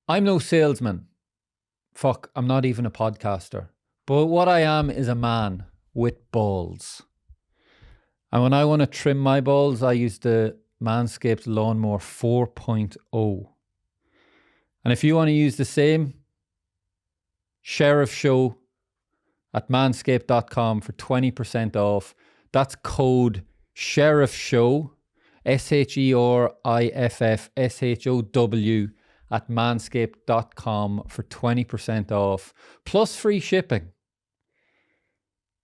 I'm no salesman. Fuck, I'm not even a podcaster. But what I am is a man with balls. And when I want to trim my balls, I use the Manscaped Lawnmower 4.0. And if you want to use the same, Sheriff Show at manscaped.com for 20% off. That's code Sheriff Show, SHERIFFSHOW at manscaped.com for 20% off, plus free shipping.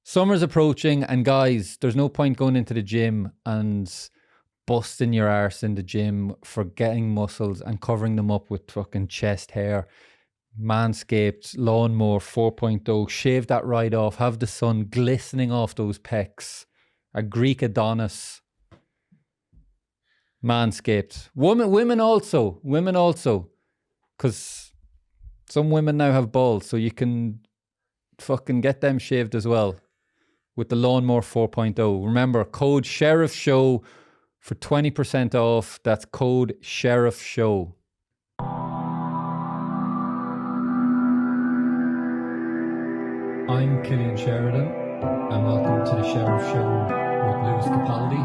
Summer's approaching, and guys, there's no point going into the gym and busting your arse in the gym, forgetting muscles and covering them up with fucking chest hair. Manscaped Lawnmower 4.0, shave that right off, have the sun glistening off those pecs. A Greek Adonis. Manscaped. Women also, because some women now have balls, so you can fucking get them shaved as well with the Lawnmower 4.0. Remember, code Sheriff Show for 20% off. That's code Sheriff Show. I'm Killian Sheridan, and welcome to the Sheriff Show with Lewis Capaldi.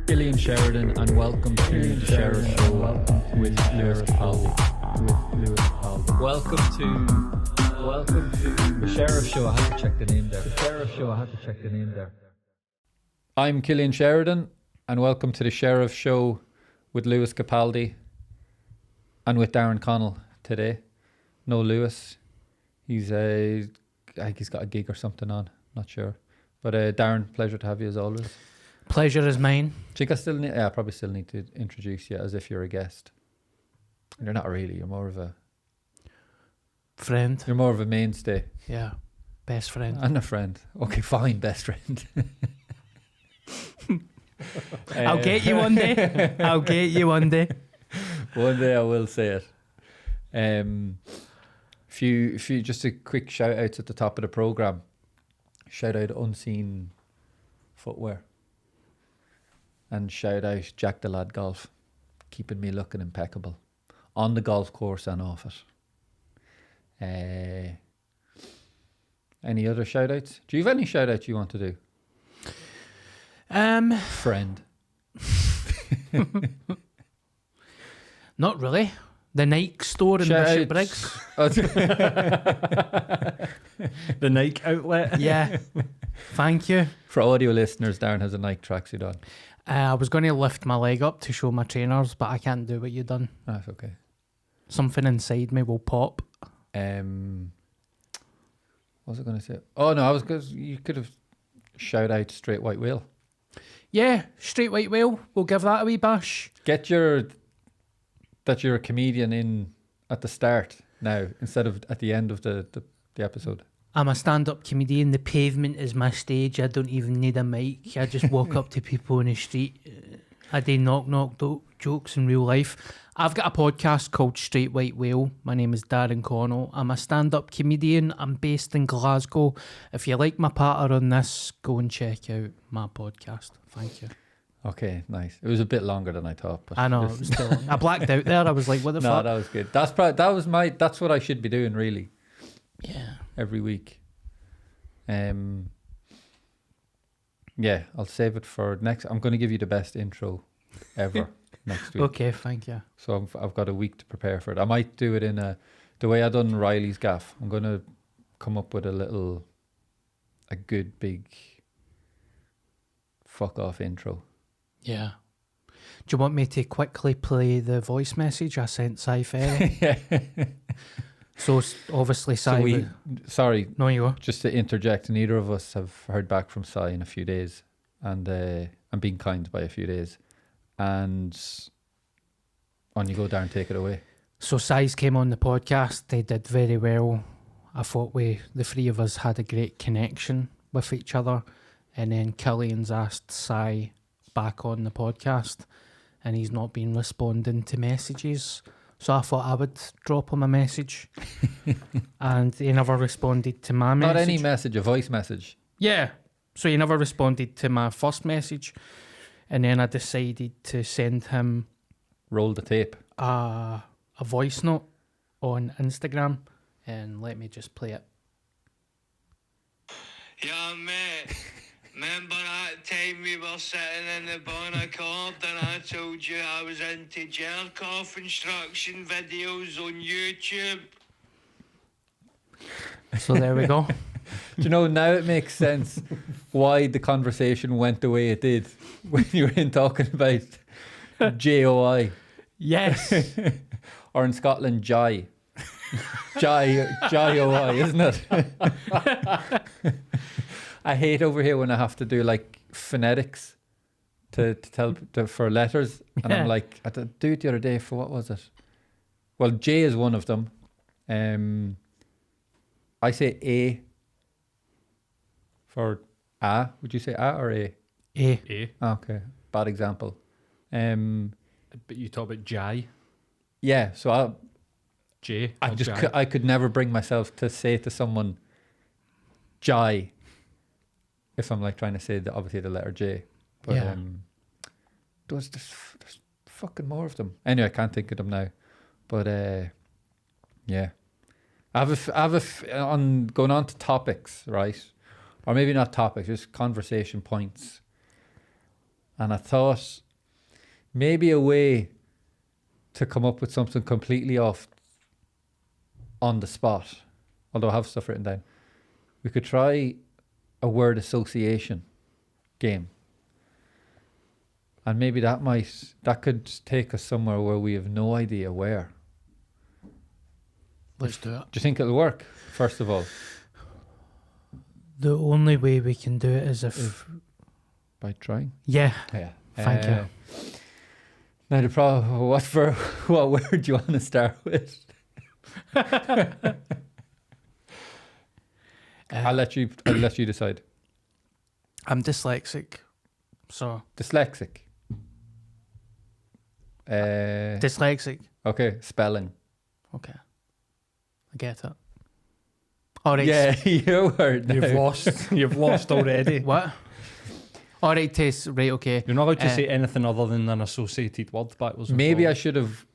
Killian Sheridan, and welcome to the Sheriff Show with Lewis Capaldi. Welcome to the Sheriff Show. I had to check the name there. I'm Killian Sheridan, and welcome to the Sheriff Show with Lewis Capaldi and with Darren Connell today. No Lewis. I think he's got a gig or something on. Not sure. But Darren, pleasure to have you as always. Pleasure is mine. Do you think I probably still need to introduce you as if you're a guest. You're not really. You're more of a friend. You're more of a mainstay. Yeah. Best friend. And a friend. Okay, fine, best friend. I'll get you one day. One day I will say it. Few just a quick shout outs at the top of the programme. Shout out Unseen Footwear. And shout out Jack the Lad Golf, keeping me looking impeccable on the golf course and off it. Any other shout outs? Do you have any shout outs you want to do? Friend. Not really. The Nike store in Bishop Briggs. The Nike outlet. Yeah. Thank you. For audio listeners, Darren has a Nike tracksuit on. I was going to lift my leg up to show my trainers, but I can't do what you done. That's okay. Something inside me will pop. What was I going to say? Oh no, you could have shout out Straight White Whale. Yeah, Straight White Whale. We'll give that a wee bash. That you're a comedian in at the start now instead of at the end of the episode. I'm a stand-up comedian. The pavement is my stage. I don't even need a mic. I just walk up to people in the street. I do knock jokes in real life. I've got a podcast called Straight White Whale. My name is Darren Connell. I'm a stand-up comedian. I'm based in Glasgow. If you like my patter on this, go and check out my podcast. Thank you. Okay, nice. It was a bit longer than I thought. But I know. It was still, I blacked out there. I was like, what the fuck? No, that was good. That's what I should be doing, really. Yeah. Every week. Yeah, I'll save it for next. I'm going to give you the best intro ever next week. Okay, thank you. So I've got a week to prepare for it. I might do it the way I done Riley's gaff. I'm going to come up with a good big fuck off intro. Yeah. Do you want me to quickly play the voice message I sent Cy Ferry? Yeah. So obviously Cy... Sorry. No, you are. Just to interject, neither of us have heard back from Cy in a few days. And I'm being kind by a few days. And on you go, Darren, take it away. So Cy's came on the podcast. They did very well. I thought the three of us had a great connection with each other. And then Killian's asked Cy back on the podcast. And he's not been responding to messages. So I thought I would drop him a message. And he never responded to my message. Not any message, a voice message. Yeah. So he never responded to my first message. And then I decided to send him Roll the tape. A voice note on Instagram, and let me just play it. Yeah, mate. Remember that time we were sitting in the bar club and I told you I was into jerk-off instruction videos on YouTube? So there we go. Do you know, now it makes sense why the conversation went the way it did when you were in talking about JOI. Yes. Or in Scotland, Jai. Jai-O-I, isn't it? I hate over here when I have to do like phonetics to tell for letters. And I'm like, I did do it the other day for what was it? Well, J is one of them. I say A for A. Would you say A or A? A. Okay, bad example. But you talk about Jai. Yeah, so J. I could never bring myself to say to someone Jai if I'm like trying to say obviously the letter J. But Yeah. there's fucking more of them. Anyway, I can't think of them now. But yeah, on going on to topics, right? Or maybe not topics, just conversation points. And I thought maybe a way to come up with something completely off on the spot, although I have stuff written down. We could try a word association game. And maybe that could take us somewhere where we have no idea where. Let's do it. Do you think it'll work, first of all? The only way we can do it is if By trying? yeah. Yeah. Thank you. Now the problem, what word do you want to start with? I'll let you decide. I'm dyslexic, so Dyslexic. dyslexic. Okay, spelling. Okay, I get it. All right. Yeah, your word. now. You've lost. You've lost already. What? All right, Tess. Right. Okay. You're not allowed to say anything other than an associated word backwards and Maybe I forwards. should have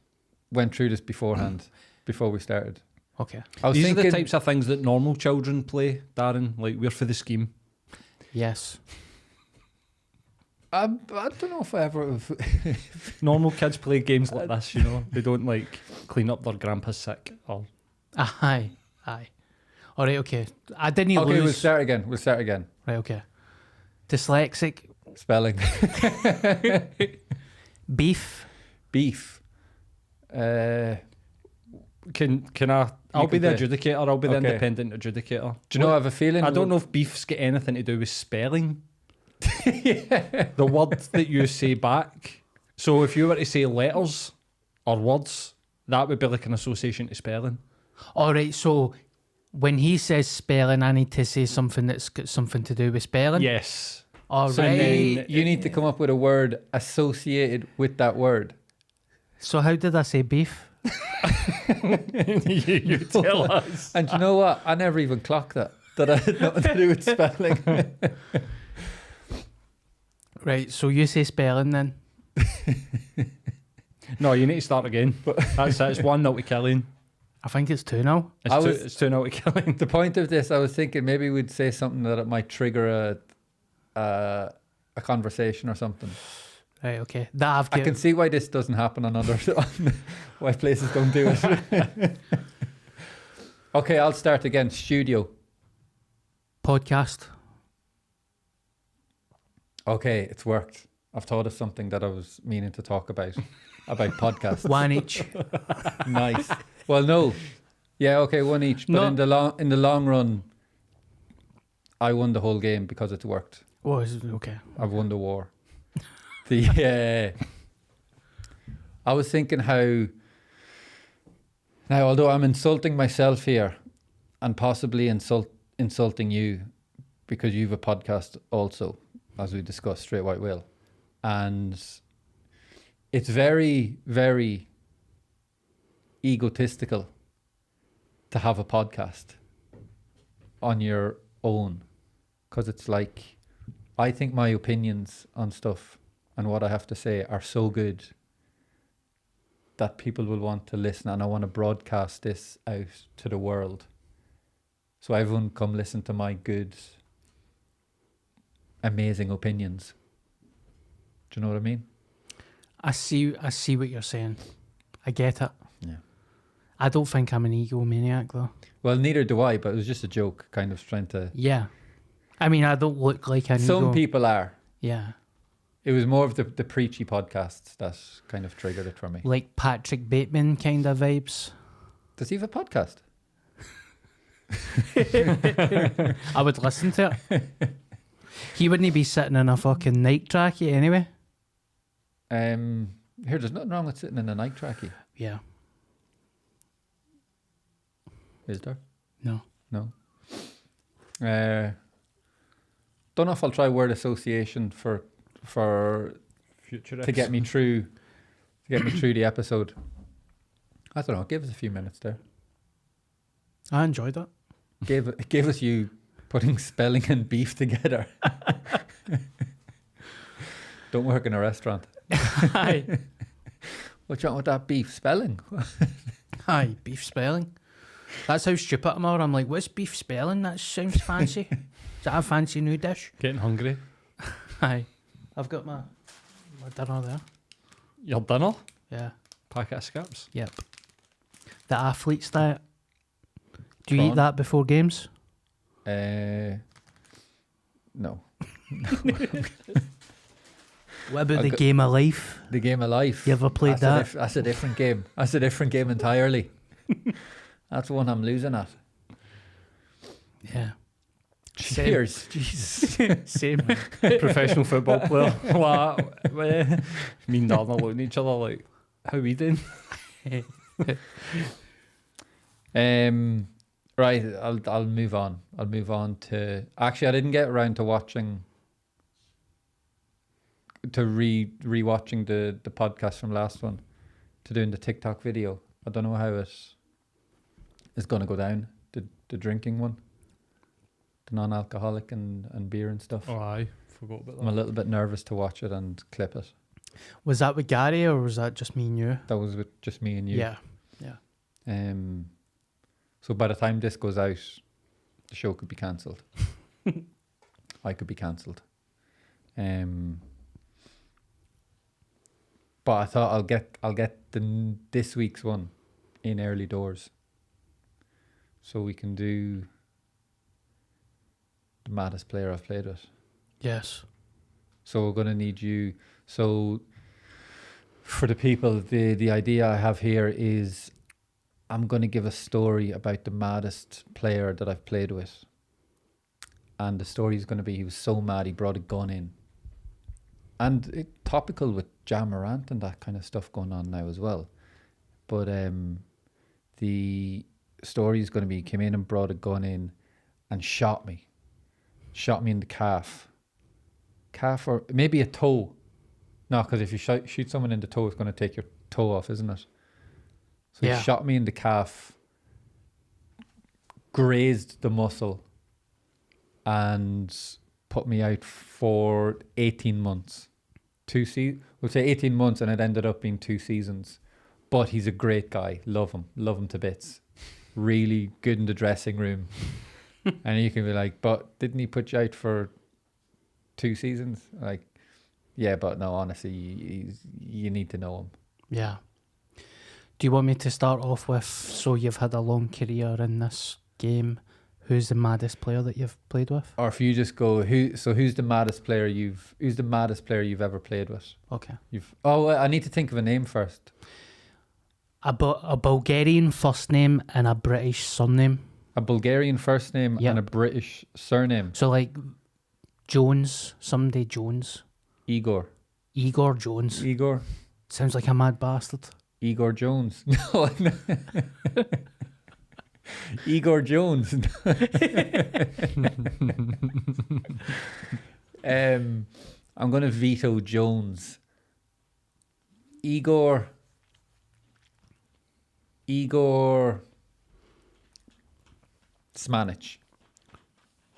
went through this beforehand, before we started. Okay. I was These thinking, are the types of things that normal children play, Darren. Like, we're for the scheme. Yes. I don't know if I ever. Normal kids play games like this, you know. They don't, like, clean up their grandpa's sick. Or Aye. All right. Okay. I didn't Okay, lose. we'll start again. Right. Okay. Dyslexic. Spelling. Beef. Beef. Can I... I'll be can the play. adjudicator. I'll be the Okay. independent adjudicator. Do you know, I have a feeling. I don't know if beef's got anything to do with spelling. The word that you say back. So if you were to say letters or words, that would be like an association to spelling. All right. So when he says spelling, I need to say something that's got something to do with spelling. Yes. All So right. you need to come up with a word associated with that word. So how did I say beef? you tell us. And you know what? I never even clocked that I had nothing to do with spelling. Right. So you say spelling then. No, you need to start again. That's it. It's 1-0 to Killian. I think it's 2 now. It's 2-0 to Killian. The point of this, I was thinking maybe we'd say something that it might trigger a conversation or something. Right. Okay. That I've I got. can see why this doesn't happen on why places don't do it. Okay, I'll start again. Studio. Podcast. Okay, it's worked. I've thought of something that I was meaning to talk about podcasts. One each. Nice. Well, no. Yeah, okay, one each. But No. in the long run, I won the whole game because it's worked. Oh, okay. I've won the war. I was thinking how now, although I'm insulting myself here and possibly insulting you because you have a podcast also, as we discussed, Straight White Will, and it's very, very egotistical to have a podcast on your own, because it's like, I think my opinions on stuff and what I have to say are so good that people will want to listen, and I want to broadcast this out to the world. So everyone come listen to my good, amazing opinions. Do you know what I mean? I see what you're saying. I get it. Yeah. I don't think I'm an egomaniac though. Well, neither do I, but it was just a joke, kind of trying to... Yeah. I mean, I don't look like an Some ego. people are. Yeah. It was more of the preachy podcasts that kind of triggered it for me. Like Patrick Bateman kind of vibes. Does he have a podcast? I would listen to it. He wouldn't be sitting in a fucking night trackie anyway. Here, there's nothing wrong with sitting in a night trackie. Yeah. Is there? No. No. Don't know if I'll try word association for Future to get me through the episode. I don't know. Give us a few minutes there. I enjoyed that. Give us you putting spelling and beef together. Don't work in a restaurant. Aye. What's wrong with that beef spelling? Aye, beef spelling. That's how stupid I'm all. I'm like, what's beef spelling? That sounds fancy. Is that a fancy new dish? Getting hungry. Aye. I've got my dinner there. Your dinner? Yeah. Packet of scraps. Yep. The athlete's diet. Do you Prawn. eat that before games? No. What about I've the got- game of life? The game of life. You ever played that? That's a different game. That's a different game entirely. That's the one I'm losing at. Yeah. Cheers. Jesus. Same. Professional football player. Me and Darren are looking at each other like, how we doing? Right, I'll move on. I'll move on to... Actually, I didn't get around to watching... To re-watching the podcast from last one. To doing the TikTok video. I don't know how it is going to go down. The drinking one. The non-alcoholic and beer and stuff. Oh, aye. Forgot about that. I'm a little bit nervous to watch it and clip it. Was that with Gary or was that just me and you? That was with just me and you. Yeah. So by the time this goes out, the show could be cancelled. I could be cancelled. But I thought I'll get this week's one in early doors, so we can do the maddest player I've played with. Yes. So we're gonna need you. So for the people, the idea I have here is I'm gonna give a story about the maddest player that I've played with. And the story is gonna be he was so mad he brought a gun in. And it topical with Jam Morant and that kind of stuff going on now as well. But the story is gonna be he came in and brought a gun in and shot me in the calf or maybe a toe. No, because if you shoot someone in the toe, it's going to take your toe off, isn't it? So Yeah. he shot me in the calf, grazed the muscle, and put me out for 18 months. We'll say 18 months, and it ended up being 2 seasons. But he's a great guy. Love him to bits. Really good in the dressing room. And you can be like, but didn't he put you out for 2 seasons? Like, yeah, but no, honestly, you need to know him. Yeah. Do you want me to start off with, so you've had a long career in this game, who's the maddest player that you've played with? Or if you just go, who's the maddest player you've ever played with? Okay. I need to think of a name first. A Bulgarian first name and a British surname. A Bulgarian first name Yep. and a British surname. So like Jones, someday Jones. Igor Jones. Igor Sounds like a mad bastard. Jones. No. Igor Jones. I'm going to veto Jones. Igor Smanich.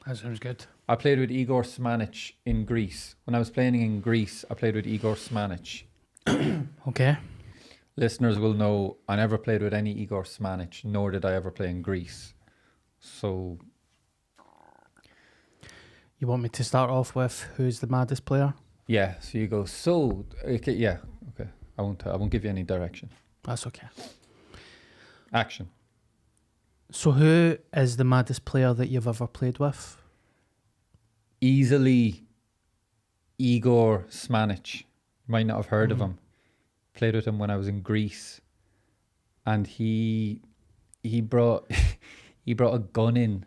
That sounds good. I played with Igor Smanich in Greece. When I was playing in Greece, I played with Igor Smanich. Okay. listeners will know I never played with any Igor Smanich, nor did I ever play in Greece. So, You want me to start off with who's the maddest player? yeah. So you go. So, okay, yeah, okay. I won't give you any direction. That's okay. Action. So who is the maddest player that you've ever played with? Easily, Igor Smanich. You might not have heard of him. Played with him when I was in Greece, and he brought he brought a gun in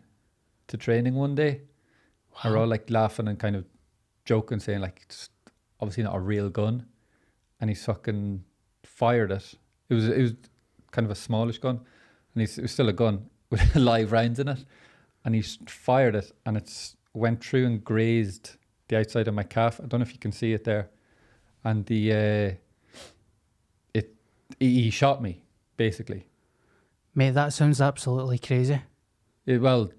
to training one day. Wow. We're all like laughing and kind of joking, saying like it's obviously not a real gun, and he fucking fired it. It was kind of a smallish gun, and it was still a gun with live rounds in it, and he fired it, and it's went through and grazed the outside of my calf. I don't know if you can see it there, and he shot me basically. Mate, that sounds absolutely crazy. Well,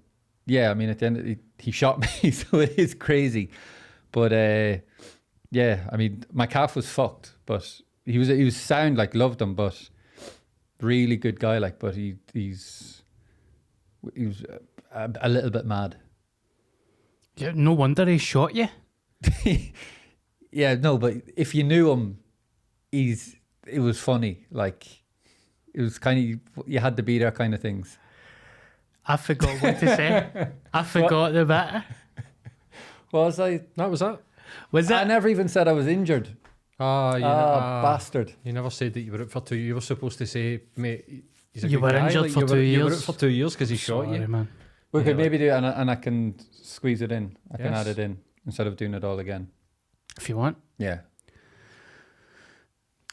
yeah, I mean at the end he shot me, so it is crazy, but yeah, I mean my calf was fucked, but he was sound, like loved him, but really good guy, like, but he was a little bit mad. Yeah, no wonder he shot you. Yeah, no, but if you knew him, it was funny. Like, it was kind of, you had to be there kind of things. I forgot what to say. I forgot the bit. What was I? That was that. Was I it? never even said I was injured. Bastard. You never said that you were out for 2 years. You were supposed to say, mate, he's a You good were guy. injured Like, for 2 You were years. out for 2 years because he shot Sorry, you. man. We Yeah, could maybe do it, and I can squeeze it in. I can Yes. add it in instead of doing it all again. If you want. Yeah.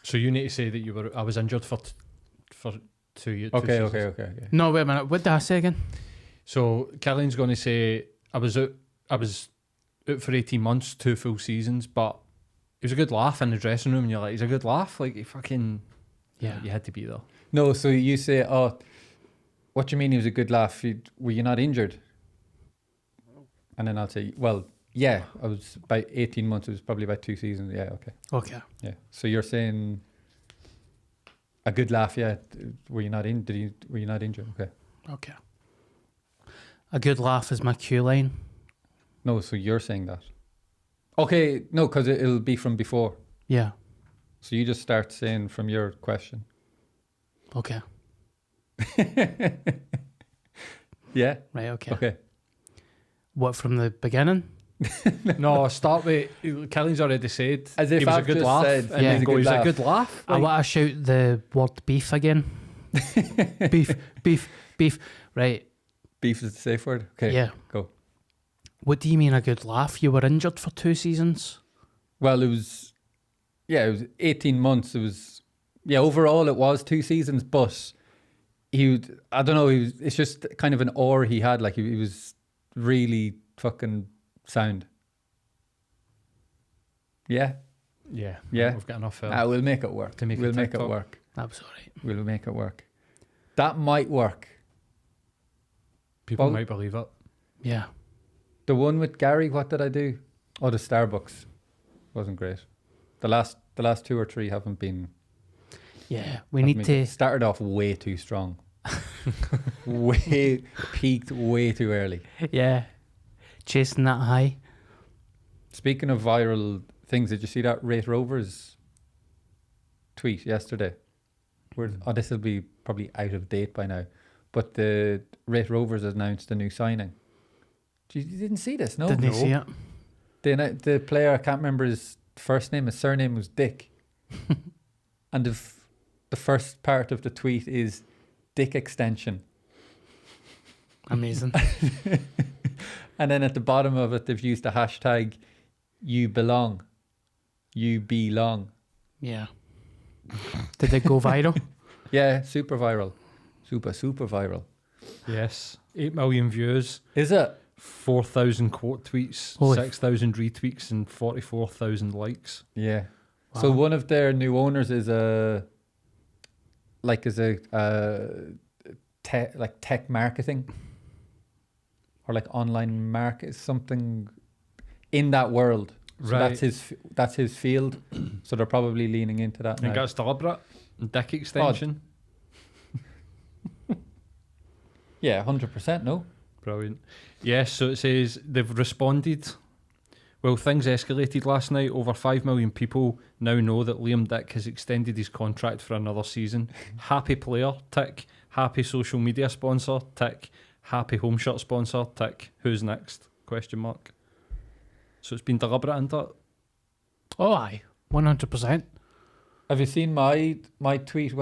So you need to say that I was injured for 2 years. Okay. No, wait a minute. What did I say again? So Killian's going to say I was out for 18 months, 2 full seasons, but it was a good laugh in the dressing room, and you're like, he's a good laugh. Like, he fucking, Yeah. you had to be there. No, so you say, oh, what do you mean he was a good laugh? Were you not injured? And then I'll say, well, yeah, I was about 18 months. It was probably about 2 seasons. Yeah, okay. Okay. Yeah. So you're saying a good laugh, yeah. Were you not were you not injured? Okay. Okay. A good laugh is my cue line. No, so you're saying that. Okay, no, because it'll be from before. Yeah. So you just start saying from your question. Okay. Yeah? Right, okay. Okay. What, from the beginning? No, start with, Killian's already said As if he was I've a good just laugh. said, And yeah, then go, he's a good laugh. I want to shout the word beef again. Beef. Right. Beef is the safe word? Okay. Yeah. Go. What do you mean a good laugh? You were injured for 2 seasons? Well, it was 18 months. It was, overall it was 2 seasons, but I don't know, it's just kind of an aura he had. Like, he was really fucking sound. Yeah. Yeah. Yeah. We've got enough We'll make it work. to make we'll a make it TikTok. work. That was alright. We'll make it work. That might work. People Well- might believe it. Yeah. The one with Gary, what did I do? Oh, the Starbucks. Wasn't great. The last 2 or 3 haven't been. Yeah. We need to. Started off way too strong. Peaked way too early. Yeah. Chasing that high. Speaking of viral things, did you see that Rate Rovers tweet yesterday? This will be probably out of date by now, but the Rate Rovers announced a new signing. You didn't see this, no? Didn't you see it? The player, I can't remember his first name, his surname was Dick. And the first part of the tweet is Dick extension. Amazing. And then at the bottom of it, they've used the hashtag you belong. You belong. Yeah. Did it go viral? Yeah, super viral. Super viral. Yes. 8 million views, Is it? 4,000 quote tweets, Holy 6,000 retweets, and 44,000 likes. Yeah. Wow. So one of their new owners is tech marketing or like online market, something in that world. So Right. that's his field. So they're probably leaning into that I think now. that's deliberate. Dick extension. Yeah, 100%. No. Brilliant. Yes, so it says they've responded. Well, things escalated last night. Over 5 million people now know that Liam Dick has extended his contract for another season. Happy player, tick. Happy social media sponsor, tick. Happy home shirt sponsor, tick. Who's next? Question mark. So it's been deliberate, isn't it? Oh, aye. 100%. Have you seen my tweet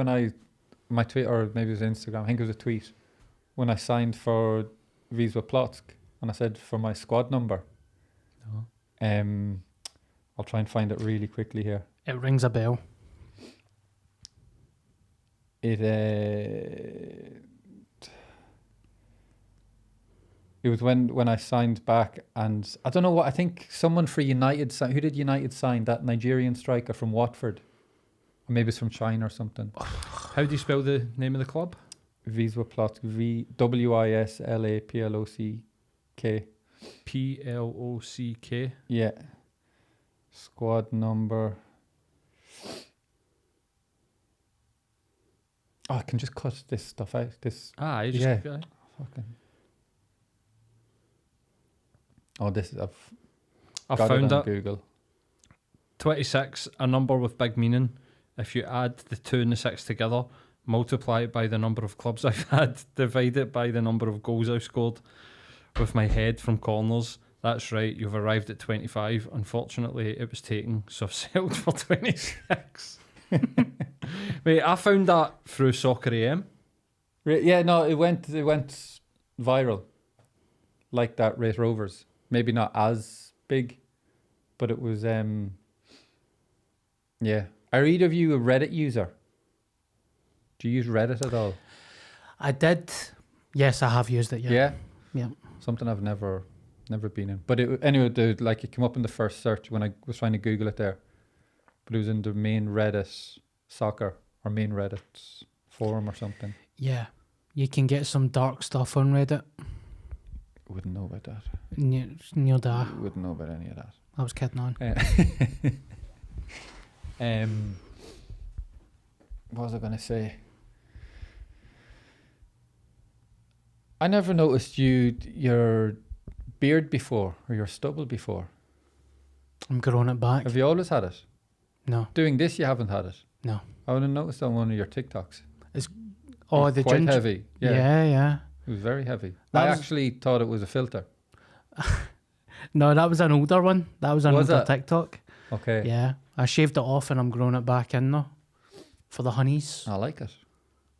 my tweet, or maybe it was Instagram, I think it was a tweet, when I signed for Wisła Płock and I said for my squad number? No. I'll try and find it really quickly here. It rings a bell. It was when I signed back, and I don't know what, I think someone for United signed. Who did United sign? That Nigerian striker from Watford, or maybe it's from China or something. How do you spell the name of the club? Wisła Płock, Wisła Płock. Plock. Yeah. Squad number. Oh, I can just cut this stuff out. This. You just Yeah. Okay. Oh, this is I've I got found it on it. Google. 26, a number with big meaning. If you add the 2 and the 6 together, multiply it by the number of clubs I've had, divide it by the number of goals I've scored with my head from corners. That's right, you've arrived at 25. Unfortunately, it was taken, so I've settled for 26. Wait, I found that through Soccer AM. Yeah, no, it went viral. Like that, Race Rovers. Maybe not as big, but it was. Yeah. Are either of you a Reddit user? Do you use Reddit at all? I did. Yes, I have used it. Yeah. Yeah. Something I've never been in. But anyway, dude, like it came up in the first search when I was trying to Google it there. But it was in the main Reddit soccer or main Reddit forum or something. Yeah. You can get some dark stuff on Reddit. Wouldn't know about that. Near that. Wouldn't know about any of that. I was kidding on. What was I going to say? I never noticed your beard before, or your stubble before. I'm growing it back. Have you always had it? No. Doing this, you haven't had it? No. I would have noticed on one of your TikToks. Oh, It's the quite ginger. heavy. Yeah. It was very heavy. That I was- actually thought it was a filter. No, that was an older one. That was an Was older it? TikTok. Okay. Yeah. I shaved it off and I'm growing it back in now. For the honeys. I like it.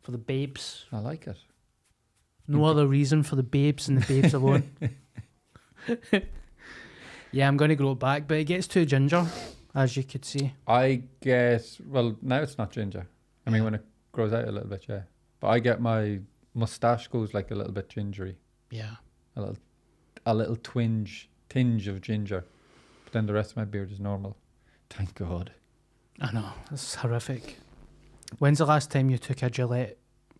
For the babes. I like it. No other reason for the babes and the babes alone. Yeah, I'm going to grow it back, but it gets too ginger, as you could see. I guess, well, now it's not ginger. I mean, when it grows out a little bit, yeah. But I get my mustache goes like a little bit gingery. Yeah. A little tinge of ginger. But then the rest of my beard is normal. Thank God. I know, it's horrific. When's the last time you took a Gillette?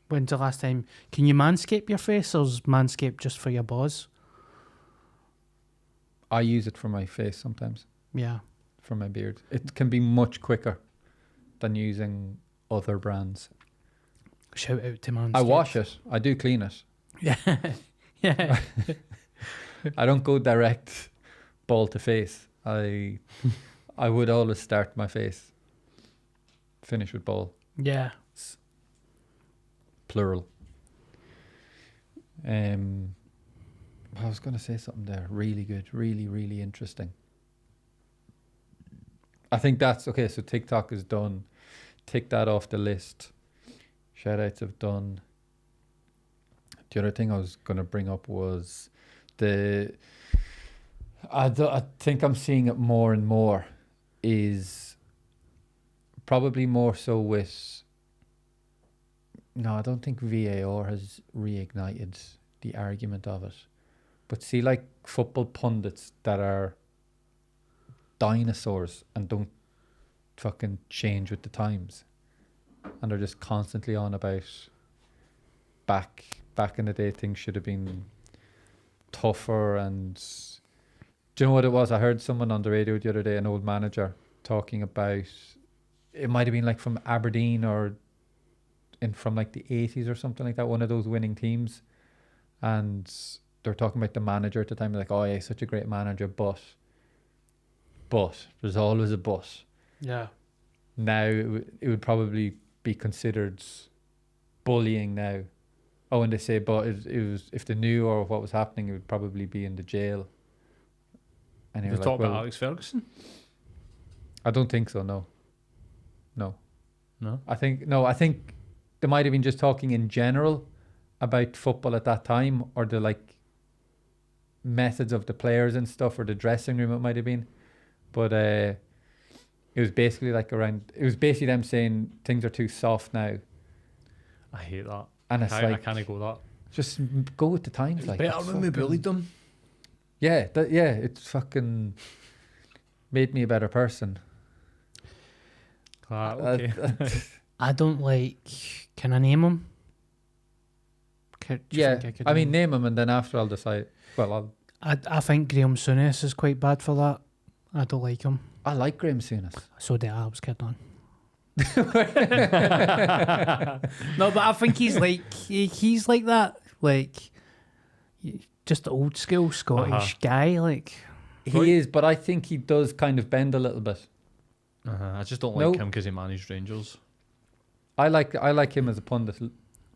When's the last time? Can you manscape your face, or is manscape just for your balls? I use it for my face sometimes, Yeah. for my beard. It can be much quicker than using other brands. Shout out to manscape. I wash it. I do clean it. Yeah. Yeah. I don't go direct ball to face. I would always start my face, finish with ball. Yeah. Plural. I was going to say something there. Really good. Really, really interesting. I think that's okay. So TikTok is done. Tick that off the list. Shoutouts have done. The other thing I was going to bring up was I think I'm seeing it more and more is probably more so with. No, I don't think VAR has reignited the argument of it. But see, like football pundits that are dinosaurs and don't fucking change with the times. And they're just constantly on about back in the day things should have been tougher. And do you know what it was? I heard someone on the radio the other day, an old manager, talking about, it might have been like from Aberdeen or from like the 80s or something like that, one of those winning teams, and they're talking about the manager at the time, like, oh yeah, he's such a great manager, but there's always a but. Yeah. Now it would probably be considered bullying now. Oh, and they say, but it was, if they knew or what was happening, it would probably be in the jail. And You you're like, talk about well, Alex Ferguson? I don't think so. No. No. I think they might have been just talking in general about football at that time, or the like methods of the players and stuff, or the dressing room. It might have been, but it was basically like around. It was basically them saying things are too soft now, I hate that. and it's I like, can't go that. just go with the times. Like, Better it's when we fucking- bullied them. Yeah, it's fucking made me a better person. Okay. I don't like. Can I name them? Yeah, I mean, name them, and then after I'll decide. Well, I think Graham Souness is quite bad for that. I don't like him. I like Graham Souness. So did I was kidding on. No, but I think he's like that, like just old school Scottish guy. Like He is, but I think he does kind of bend a little bit. I just don't No. like him because he managed Rangers. I like him as a pundit.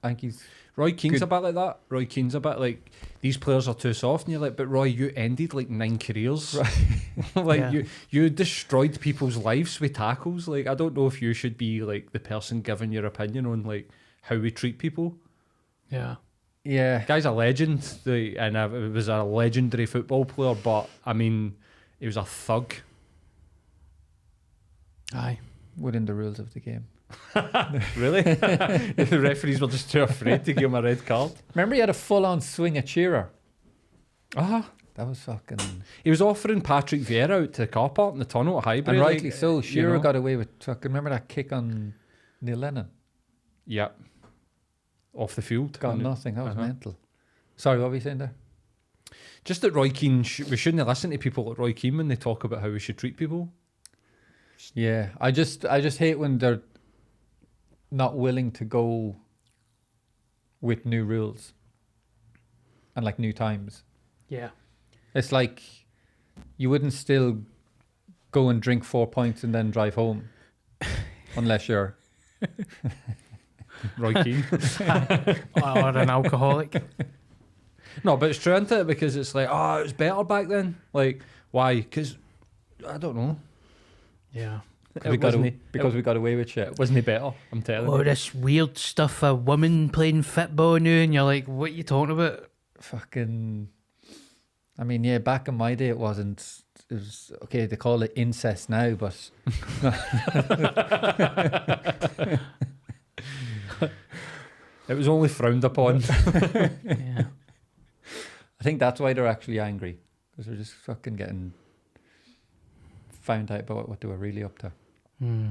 I think he's Roy Keane's Good. a bit like that. Roy Keane's a bit like, these players are too soft, and you're like, but Roy, you ended like 9 careers. Like Yeah. you destroyed people's lives with tackles. Like, I don't know if you should be like the person giving your opinion on like how we treat people. yeah, Guy's a legend, and it was a legendary football player, but I mean, he was a thug. aye. within the rules of the game. Really? The referees were just too afraid to give him a red card. Remember, he had a full-on swing at Shearer. Ah, That was fucking... he was offering Patrick Vieira out to the car park in the tunnel at Highbury. And rightly like, so. you Shearer know. got away with fucking... Remember that kick on Neil Lennon? Yeah. Off the field. Got And- nothing. That was Uh-huh. mental. Sorry, what were you saying there? Just that Roy Keane, we shouldn't listen to people like Roy Keane when they talk about how we should treat people. Yeah, I just hate when they're not willing to go with new rules and like new times. Yeah. It's like you wouldn't still go and drink 4 pints and then drive home unless you're... Roy Keane. Or an alcoholic. No, but it's true, isn't it? Because it's like, oh, it was better back then. Like, why? Because, I don't know. Yeah. we got away with shit. It wasn't better, I'm telling Oh, you. this weird stuff of women playing football now, and you're like, what are you talking about? Fucking... I mean, yeah, back in my day it wasn't... It was... Okay, they call it incest now, but... It was only frowned upon. Yeah. I think that's why they're actually angry. Because they're just fucking getting found out about what they were really up to. Hmm.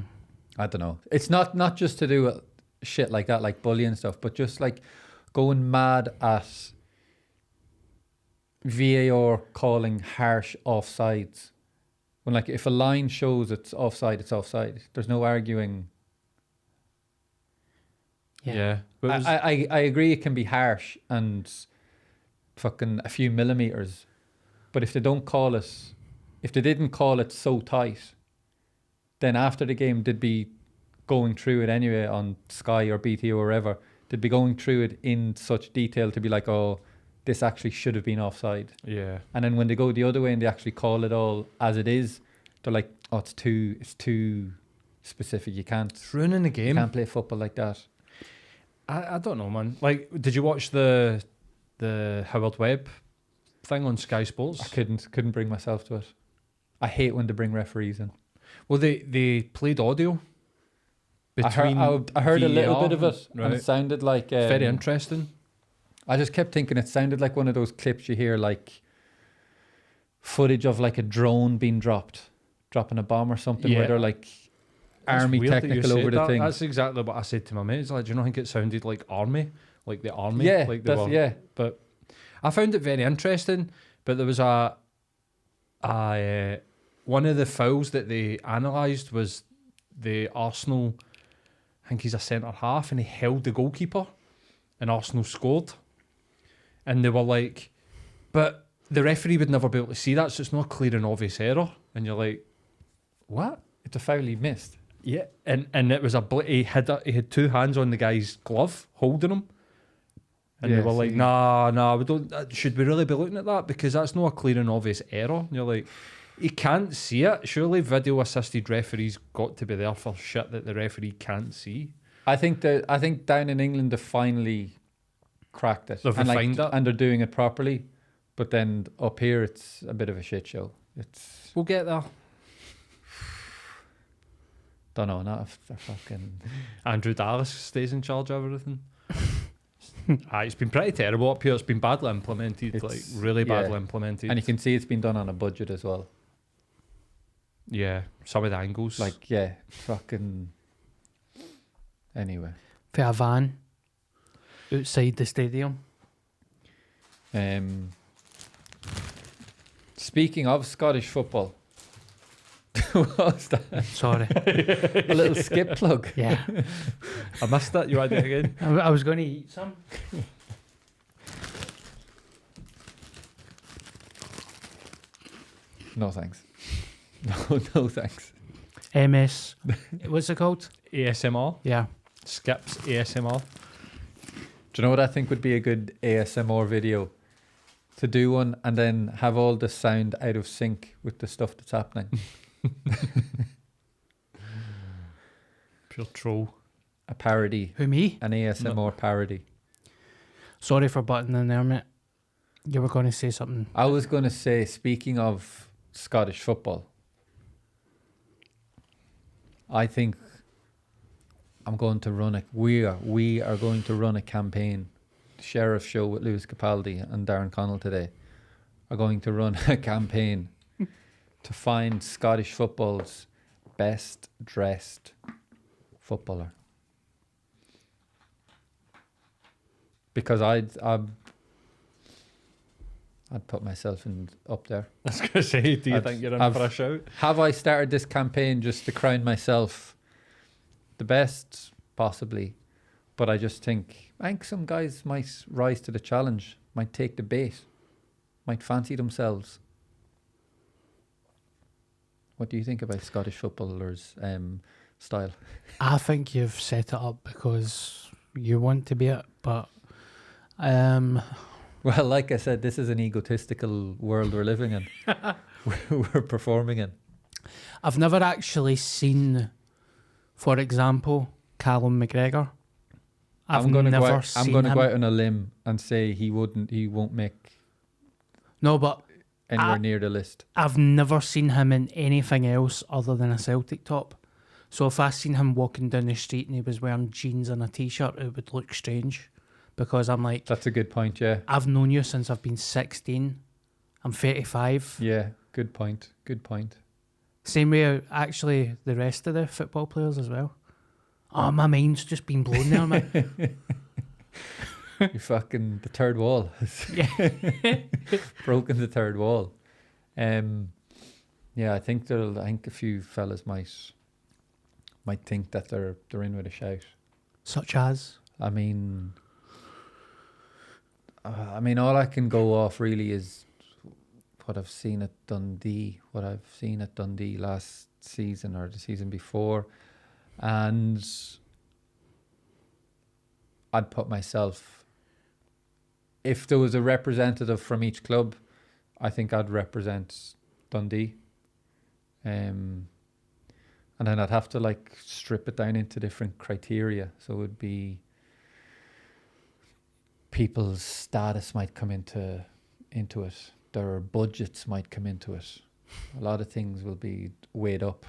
I don't know. It's not just to do with shit like that, like bullying and stuff, but just like going mad at VAR calling harsh offsides. When like if a line shows it's offside, it's offside. There's no arguing. Yeah. But it was, I agree it can be harsh and fucking a few millimeters, but if they don't call it, if they didn't call it so tight, then after the game they'd be going through it anyway on Sky or BT or wherever. They'd be going through it in such detail to be like, oh, this actually should have been offside. yeah. And then when they go the other way and they actually call it all as it is, they're like, oh, it's too specific. You can't It's ruining the you game. can't play football like that. I don't know, man. Like, did you watch the Howard Webb thing on Sky Sports? I couldn't bring myself to it. I hate when they bring referees in. Well, they played audio I between. heard a little VAR, bit of it, and right. it sounded like Very interesting. I just kept thinking it sounded like one of those clips you hear, like footage of like a drone being dropping a bomb or something, Yeah. where they're like That's army weird that you technical said over the that. thing. That's exactly what I said to my mates. Like, do you not think it sounded like army? Like the army? Yeah, Like they that's, were, yeah. But I found it very interesting. But there was one of the fouls that they analysed was the Arsenal I think he's a centre half, and he held the goalkeeper, and Arsenal scored. And they were like, but the referee would never be able to see that, so it's not a clear and obvious error. And you're like, what? It's a foul he missed. Yeah, and it was he had two hands on the guy's glove holding him, and Yeah, they were so like, you- nah, we don't. Should we really be looking at that, because that's not a clear and obvious error? And you're like, he can't see it. Surely video assisted referees got to be there for shit that the referee can't see. I think down in England they finally cracked it. They've and refined it. and they're doing it properly. But then up here it's a bit of a shit show. It's We'll get there. don't know, not if they're fucking Andrew Dallas stays in charge of everything. It's been pretty terrible up here. It's been badly implemented, It's- like really badly yeah. implemented. and you can see it's been done on a budget as well. Yeah, some of the angles. Like, yeah, fucking anyway. For a van outside the stadium. Speaking of Scottish football, what was that? Sorry. A little skip plug. Yeah. I missed it. You want to do it again? I was going to eat some. No thanks. No thanks. MS. What's it called? ASMR. Yeah. Skips ASMR. Do you know what I think would be a good ASMR video? To do one and then have all the sound out of sync with the stuff that's happening. Pure troll. A parody. Who, me? An ASMR parody. Sorry for butting in there, mate. You were going to say something. I was going to say, speaking of Scottish football, I think I'm going to run we are going to run a campaign. The Sheriff Show with Lewis Capaldi and Darren Connell today are going to run a campaign to find Scottish football's best dressed footballer. Because I'd put myself up there. I was going to say, do you I've- think you're in I've- for a shout? Have I started this campaign just to crown myself the best? Possibly. But I think some guys might rise to the challenge, might take the bait, might fancy themselves. What do you think about Scottish footballers' style? I think you've set it up because you want to be it, but Well, like I said, this is an egotistical world we're living in. we're performing in. I've never actually seen, for example, Callum McGregor. I'm going to go never out, I'm seen going to him. go out on a limb and say he won't make No, but anywhere near the list. I've never seen him in anything else other than a Celtic top. So if I seen him walking down the street and he was wearing jeans and a t-shirt, it would look strange. Because I'm like, That's a good point, yeah. I've known you since I've been 16. I'm 35. Yeah, good point. Good point. Same way, actually, the rest of the football players as well. Oh, my mind's just been blown there, man. You fucking the third wall. Yeah. Broken the third wall. Yeah, I think a few fellas might think that they're in with a shout. Such as? I mean, all I can go off really is what I've seen at Dundee, last season or the season before, and I'd put myself, if there was a representative from each club, I think I'd represent Dundee. And then I'd have to strip it down into different criteria. So it would be people's status might come into it. Their budgets might come into it. A lot of things will be weighed up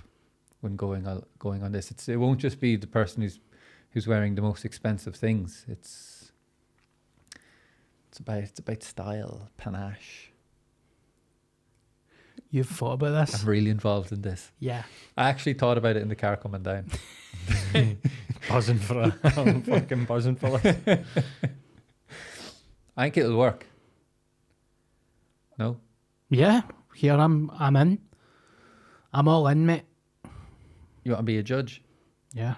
when going on this. It won't just be the person who's wearing the most expensive things. It's about style, panache. You've thought about this? I'm really involved in this. Yeah. I actually thought about it in the car coming down. Buzzing for it. I'm fucking buzzing for it. I think it'll work. No? Yeah. Here I'm in. I'm all in, mate. You want to be a judge? Yeah.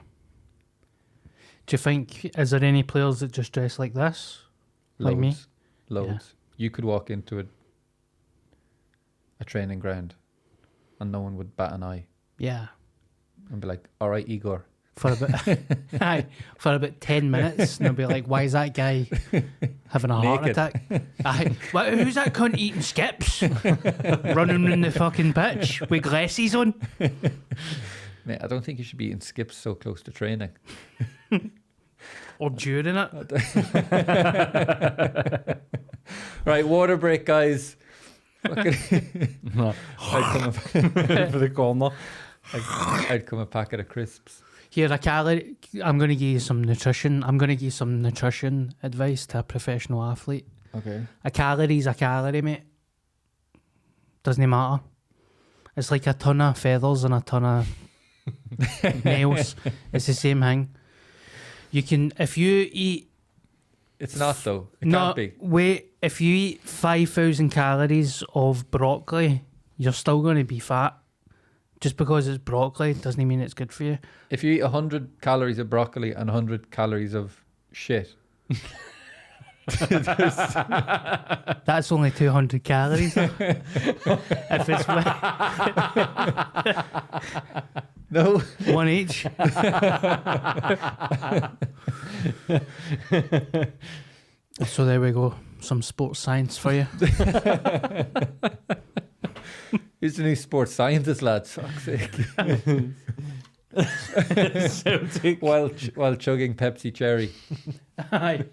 Do you think, is there any players that just dress like this? Like me? Loads. Yeah. You could walk into a training ground and no one would bat an eye Yeah. and be like, all right, Igor. For about, aye, for about 10 minutes, and they'll be like, why is that guy having a heart Naked. attack? Aye. Who's that cunt eating skips? Running in the fucking pitch with glasses on? Mate, I don't think you should be eating skips so close to training. Or during it? Right, water break, guys. No. I'd come For the corner. I'd come a packet of crisps. Here, I'm going to give you some nutrition. I'm going to give you some nutrition advice to a professional athlete. Okay. A calorie, mate. Doesn't matter. It's like a ton of feathers and a ton of nails. It's the same thing. You can, if you eat... It's not, though. It No, can't be. wait. If you eat 5,000 calories of broccoli, you're still going to be fat. Just because it's broccoli doesn't mean it's good for you. If you eat 100 calories of broccoli and 100 calories of shit, That's only 200 calories. If it's no. one each. So there we go. Some sports science for you. Who's the new sports scientist, lads? Fuck's sake. while chugging Pepsi Cherry. Aye.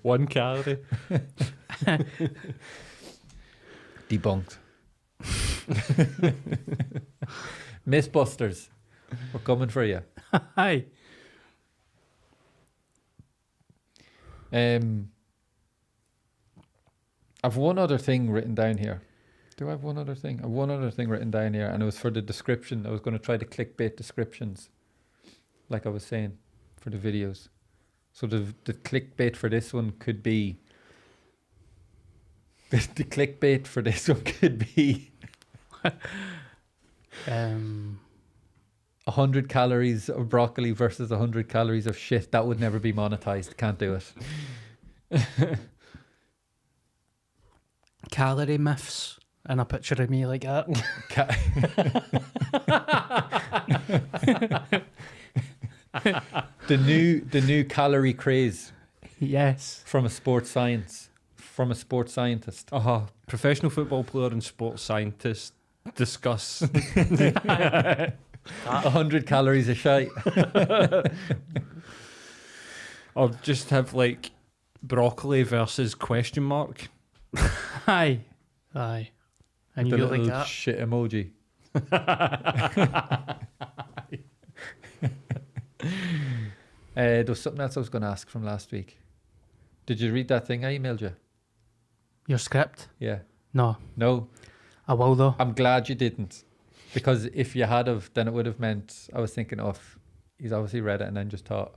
1 calorie. Debunked. Mythbusters. We're coming for you. Aye. I've one other thing written down here. Do I have one other thing? I have one other thing written down here, and it was for the description. I was going to try to clickbait descriptions, like I was saying, for the videos. So the clickbait for this one could be... the clickbait for this one could be... 100 calories of broccoli versus 100 calories of shit. That would never be monetized. Can't do it. Calorie myths. And a picture of me like that. The new calorie craze Yes. from a sports scientist. Professional football player and sports scientist discuss 100 calories a shite. or just have like broccoli versus question mark. Aye. Aye. And The you like little that. shit emoji. There was something else I was going to ask from last week. Did you read that thing I emailed you? Your script? Yeah. No. No. I will though. I'm glad you didn't. Because if you had have, then it would have meant, I was thinking of, he's obviously read it and then just thought,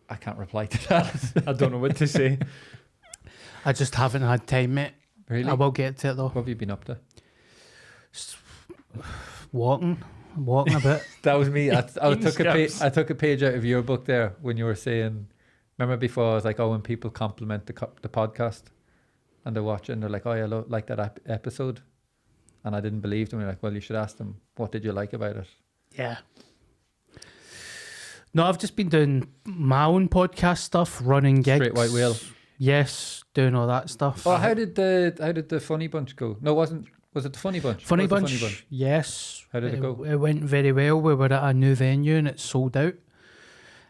I can't reply to that. I don't know what to say. I just haven't had time, mate. Really? I will get to it though. What have you been up to? Walking a bit. That was me. I Steps. took a page out of your book there when you were saying, remember before I was like, oh, when people compliment the podcast and they watch it and they're like, oh, yeah, like that episode. And I didn't believe them. You're like, well, you should ask them, what did you like about it? Yeah. No, I've just been doing my own podcast stuff, running gigs. Straight white whale. Yes, doing all that stuff. Oh, how did the Funny Bunch go? No, was it the Funny Bunch? Funny What was Bunch, the Funny Bunch? yes. How did it go? It went very well. We were at a new venue and it sold out.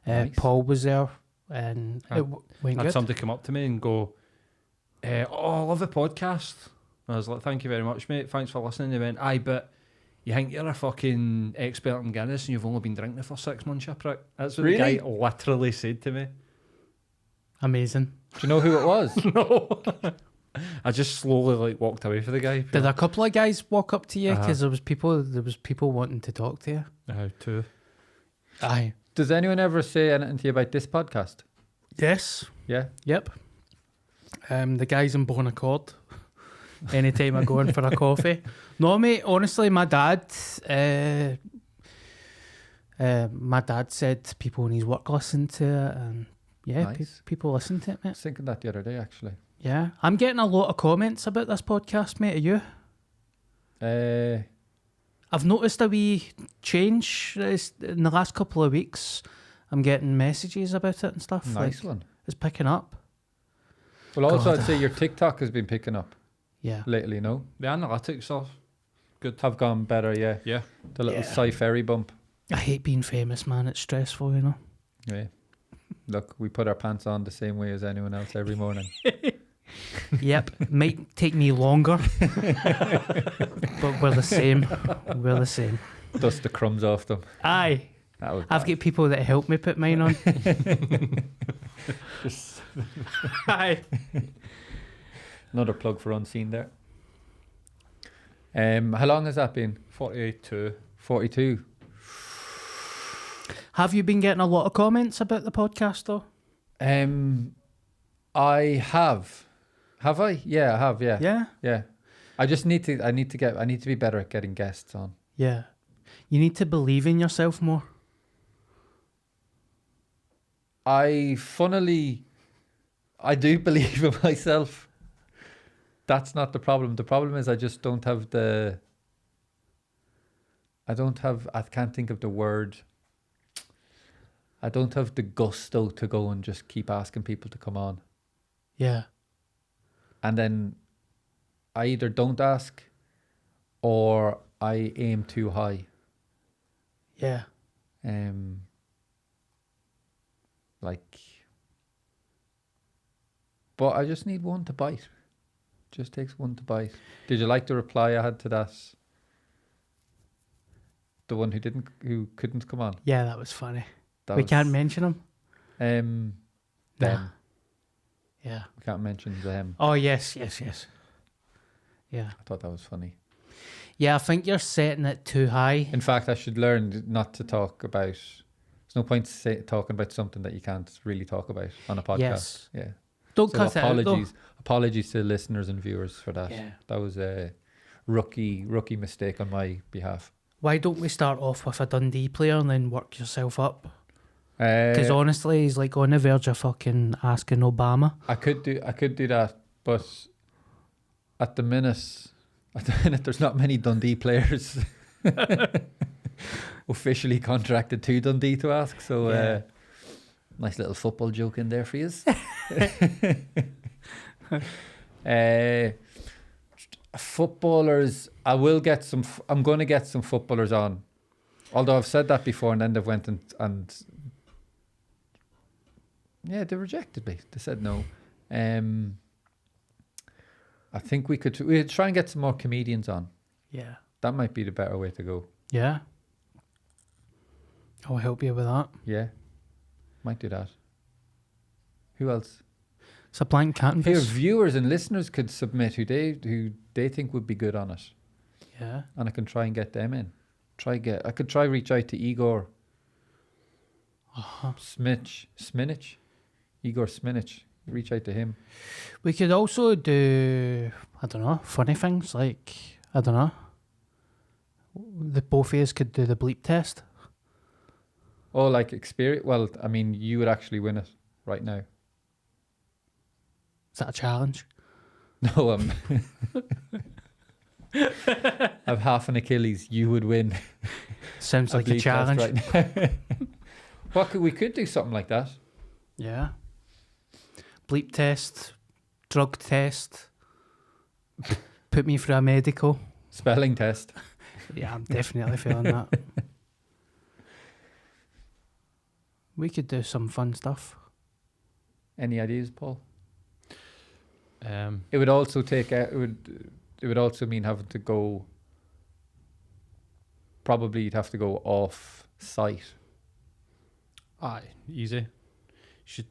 Nice. Paul was there and it went Had good. somebody come up to me and go, oh, I love the podcast. And I was like, thank you very much, mate. Thanks for listening. They went, aye, but you think you're a fucking expert in Guinness and you've only been drinking it for 6 months, you prick. That's what Really? the guy literally said to me. Amazing. Do you know who it was? No. I just slowly like walked away from the guy. Did a couple of guys walk up to you? Uh-huh. Because there was people wanting to talk to you. How to? Aye. Does anyone ever say anything to you about this podcast? Yes. Yeah? Yep. The guys in Bon Accord. Anytime I go in for a coffee. No, mate, honestly, my dad My dad said people in his work listen to it, and yeah, Nice. people listen to it, I mate. was thinking that the other day, actually. Yeah, I'm getting a lot of comments about this podcast, mate. Are you? I've noticed a wee change in the last couple of weeks. I'm getting messages about it and stuff. Nice like, one. It's picking up. Well, also, God. I'd say your TikTok has been picking up Yeah. lately, no? The analytics are good. Have gone better, yeah. Yeah. The little Yeah. sci-ferry bump. I hate being famous, man. It's stressful, you know. Yeah. Look, we put our pants on the same way as anyone else every morning. Yep. Might take me longer. But we're the same. We're the same. Dust the crumbs off them. Aye. That was I've bad. got people that help me put mine on. Just Aye. another plug for Unseen there. How long has that been? 42. 42. Have you been getting a lot of comments about the podcast, though? I have. Have I? Yeah, I have. Yeah. Yeah. Yeah. I just need to. I need to be better at getting guests on. Yeah. You need to believe in yourself more. I do believe in myself. That's not the problem. The problem is I just don't have the. I can't think of the word. I don't have the gusto to go and just keep asking people to come on. Yeah. And then I either don't ask or I aim too high. Yeah. But I just need one to bite. Just takes one to bite. Did you like the reply I had to that? The one who couldn't come on. Yeah, that was funny. That We was, can't mention him. them. Nah. Yeah. We can't mention them. Oh, yes. Yeah. I thought that was funny. Yeah, I think you're setting it too high. In fact, I should learn not to talk about. There's no point talking about something that you can't really talk about on a podcast. Yes. Yeah. Don't So cut it out, though. apologies to listeners and viewers for that. Yeah. That was a rookie mistake on my behalf. Why don't we start off with a Dundee player and then work yourself up? Because honestly, he's like on the verge of fucking asking Obama. I could do that, but at the minute there's not many Dundee players officially contracted to Dundee to ask. So Yeah. nice little football joke in there for you. Footballers, I'm going to get some footballers on. Although I've said that before, and then they went and yeah, they rejected me. They said no. I think we'd try and get some more comedians on. Yeah. That might be the better way to go. Yeah. I'll help you with that. Yeah, might do that. Who else? It's a blank Here, canvas. viewers and listeners could submit who they think would be good on it, Yeah. and I can try and get them in. I could try reach out to Igor Sminich. Igor Sminich. Reach out to him. We could also do, I don't know, funny things like, I don't know, the both of us could do the bleep test. Oh, like experience. Well, I mean, you would actually win it right now. Is that a challenge? No, I've half an Achilles. You would win. Sounds like a bleep test challenge. right now. We could do something like that. Yeah. Bleep test, drug test, put me through a medical. Spelling test. Yeah, I'm definitely feeling that. We could do some fun stuff. Any ideas, Paul? Um, It would also take. It would also mean having to go. Probably you'd have to go off site. aye, easy. Should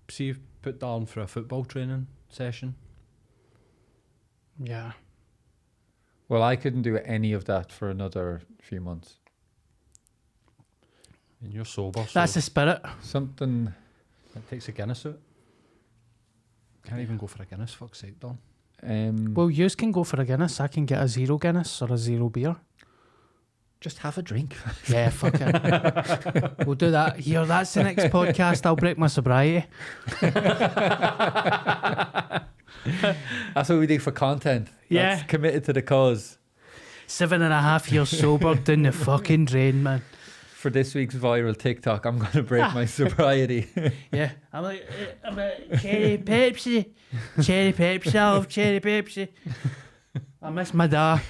see if put down for a football training session. Yeah. Well, I couldn't do any of that for another few months. And you're sober, so That's the spirit. Something. it takes a Guinness out. Can't even go for a Guinness, fuck's sake, Don. Well, yous can go for a Guinness. I can get a 0 Guinness or a 0 beer. just have a drink. Yeah, fuck it. We'll do that. Here, that's the next podcast. I'll break my sobriety. That's what we do for content. Yeah. That's committed to the cause. 7.5 years sober down the fucking drain, man. For this week's viral TikTok, I'm going to break my sobriety. Yeah. I'm like cherry Pepsi. Cherry Pepsi. I love cherry Pepsi. I miss my dad.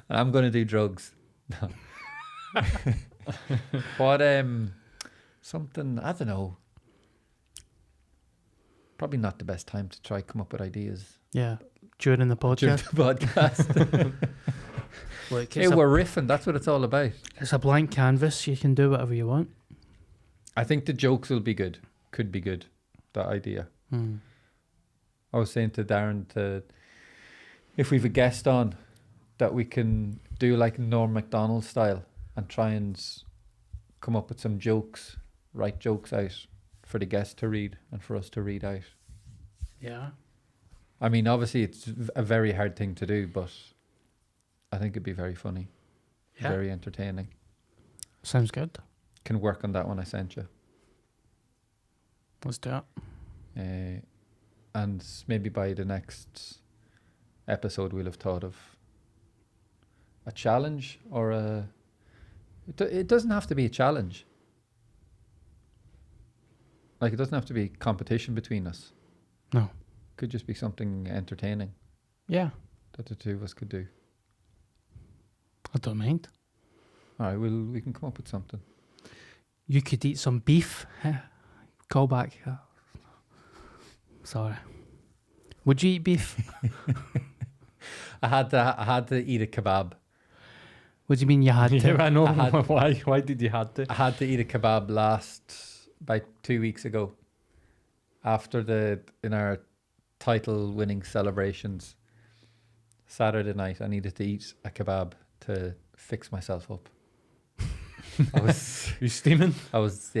I'm going to do drugs. No. What, something, I don't know. Probably not the best time to try come up with ideas. Yeah. During the During podcast. the podcast. Look, Hey, we're riffing. That's what it's all about. it's a blank canvas. You can do whatever you want. I think the jokes will be good. Could be good. That idea. I was saying to Darren if we've a guest on, that we can do like Norm Macdonald style and try and come up with some jokes, write jokes out for the guest to read and for us to read out. Yeah. I mean, obviously it's a very hard thing to do, but I think it'd be very funny, Yeah. very entertaining. Sounds good. Can work on that one I sent you. Let's do it. And maybe by the next episode we'll have thought of a challenge or it doesn't have to be a challenge. Like, it doesn't have to be competition between us. No. Could just be something entertaining Yeah. that the two of us could do. I don't mind. All right, we can come up with something. You could eat some beef. Call back. Sorry. Would you eat beef? I had to eat a kebab. What do you mean you had to? Yeah, I know. I had- Why did you have to? I had to eat a kebab about 2 weeks ago, after in our title winning celebrations. Saturday night, I needed to eat a kebab to fix myself up. I was You steaming? I was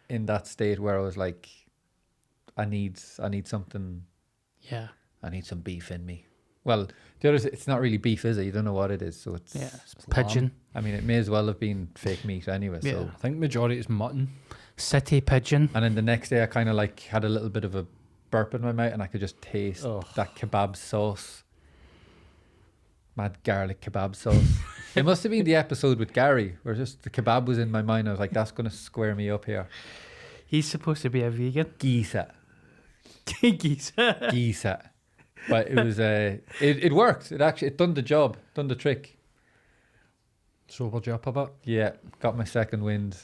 in that state where I was like, I need something. Yeah. I need some beef in me. Well, the other, it's not really beef, is it? You don't know what it is, so it's. Yeah. It's pigeon. I mean, it may as well have been fake meat anyway. Yeah. So, I think majority is mutton. City pigeon. and then the next day, I kind of like had a little bit of a burp in my mouth, and I could just taste Ugh. that kebab sauce. Mad garlic kebab sauce. It must have been the episode with Gary, where just the kebab was in my mind. I was like, that's gonna square me up here. He's supposed to be a vegan. Geesa. Geese. Geesa. But it was it worked. It done the job, done the trick. Sobered you up a bit. Yeah, got my second wind.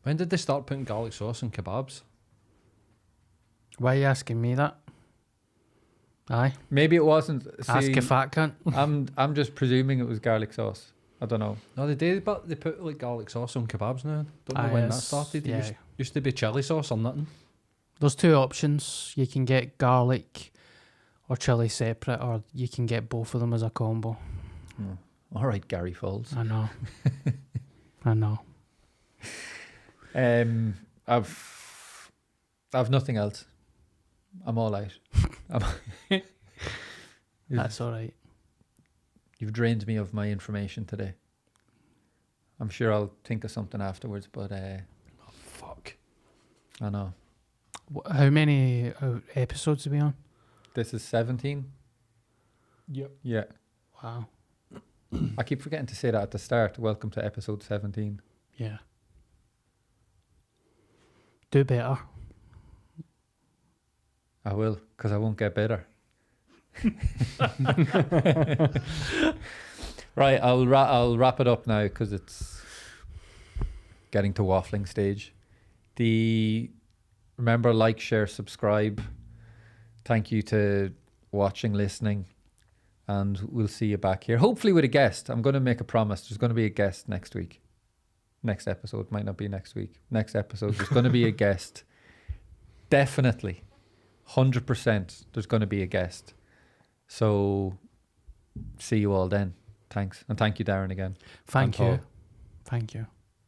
When did they start putting garlic sauce in kebabs? Why are you asking me that? Aye. Maybe it wasn't. Ask See, a fat cunt. I'm just presuming it was garlic sauce. I don't know. No, they did, but they put like garlic sauce on kebabs now. Don't know Aye, when that it's- started. yeah. It used to be chili sauce or nothing. There's two options. You can get garlic or chili separate, or you can get both of them as a combo. All right, Gary Foles. I know. I know. I've nothing else. I'm all out. That's all right. You've drained me of my information today. I'm sure I'll think of something afterwards, but Fuck. I know. How many episodes are we on? This is 17. Yep. Yeah. Wow. I keep forgetting to say that at the start. Welcome to episode 17. Yeah. Do better. I will, because I won't get better. Right, I'll wrap it up now because it's getting to waffling stage. Remember, like, share, subscribe. Thank you to watching, listening, and we'll see you back here. Hopefully with a guest. I'm going to make a promise. There's going to be a guest next week. Next episode might not be next week. Next episode, there's going to be a guest. Definitely. 100% there's going to be a guest. So see you all then. Thanks. And thank you, Darren, again. Thank And you. Paul. Thank you.